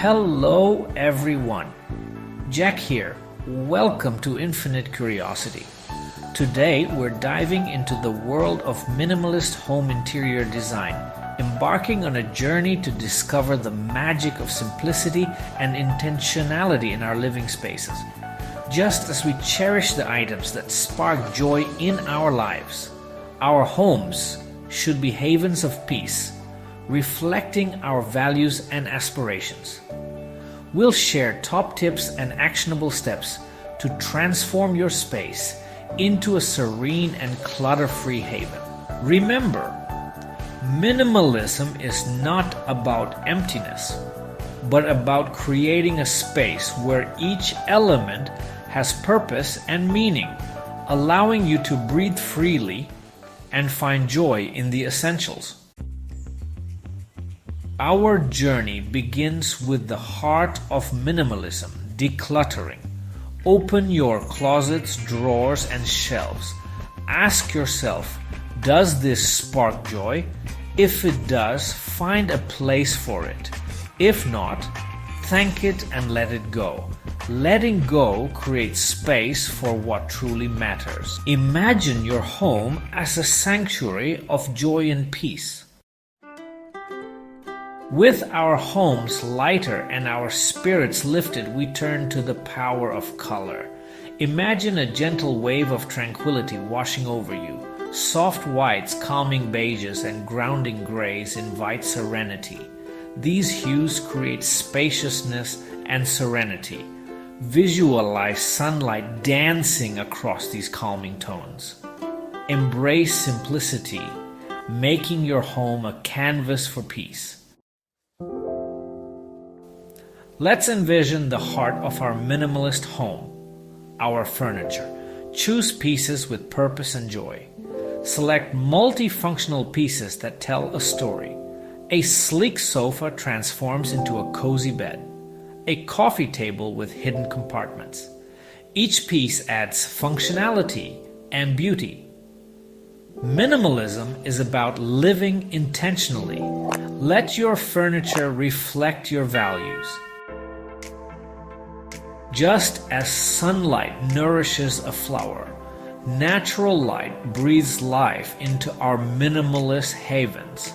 Hello everyone, Jack here. Welcome to Infinite Curiosity. Today we're diving into the world of minimalist home interior design, embarking on a journey to discover the magic of simplicity and intentionality in our living spaces. Just as we cherish the items that spark joy in our lives, our homes should be havens of peace, reflecting our values and aspirations. We'll share top tips and actionable steps to transform your space into a serene and clutter-free haven. Remember, minimalism is not about emptiness, but about creating a space where each element has purpose and meaning, allowing you to breathe freely and find joy in the essentials. Our journey begins with the heart of minimalism, decluttering. Open your closets, drawers, and shelves. Ask yourself, does this spark joy? If it does, find a place for it. If not, thank it and let it go. Letting go creates space for what truly matters. Imagine your home as a sanctuary of joy and peace. With our homes lighter and our spirits lifted, we turn to the power of color. Imagine a gentle wave of tranquility washing over you. Soft whites, calming beiges, and grounding grays invite serenity. These hues create spaciousness and serenity. Visualize sunlight dancing across these calming tones. Embrace simplicity, making your home a canvas for peace. Let's envision the heart of our minimalist home, our furniture. Choose pieces with purpose and joy. Select multifunctional pieces that tell a story. A sleek sofa transforms into a cozy bed. A coffee table with hidden compartments. Each piece adds functionality and beauty. Minimalism is about living intentionally. Let your furniture reflect your values. Just as sunlight nourishes a flower, natural light breathes life into our minimalist havens.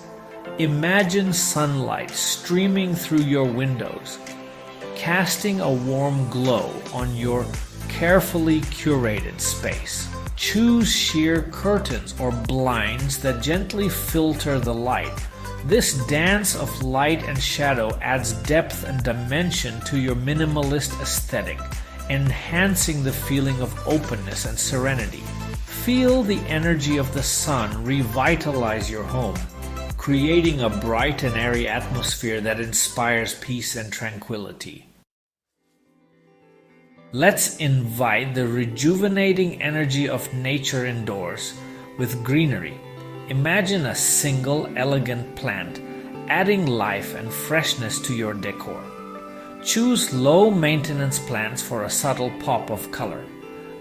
Imagine sunlight streaming through your windows, casting a warm glow on your carefully curated space. Choose sheer curtains or blinds that gently filter the light. This dance of light and shadow adds depth and dimension to your minimalist aesthetic, enhancing the feeling of openness and serenity. Feel the energy of the sun revitalize your home, creating a bright and airy atmosphere that inspires peace and tranquility. Let's invite the rejuvenating energy of nature indoors with greenery. Imagine a single elegant plant, adding life and freshness to your decor. Choose low-maintenance plants for a subtle pop of color.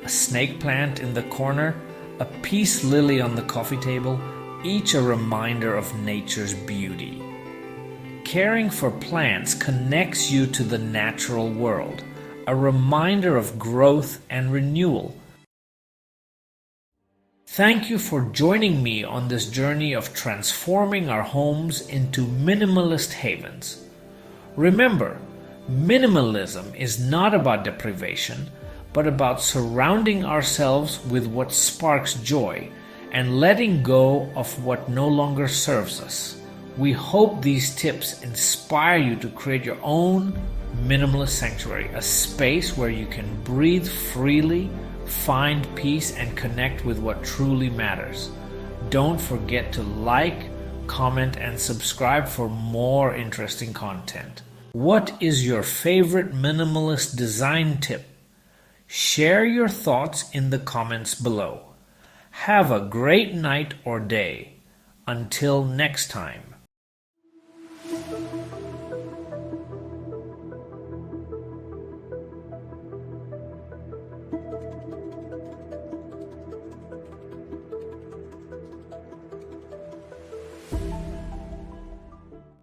A snake plant in the corner, a peace lily on the coffee table, each a reminder of nature's beauty. Caring for plants connects you to the natural world, a reminder of growth and renewal. Thank you for joining me on this journey of transforming our homes into minimalist havens. Remember, minimalism is not about deprivation, but about surrounding ourselves with what sparks joy and letting go of what no longer serves us. We hope these tips inspire you to create your own minimalist sanctuary, a space where you can breathe freely, find peace, and connect with what truly matters. Don't forget to like, comment, and subscribe for more interesting content. What is your favorite minimalist design tip? Share your thoughts in the comments below. Have a great night or day. Until next time.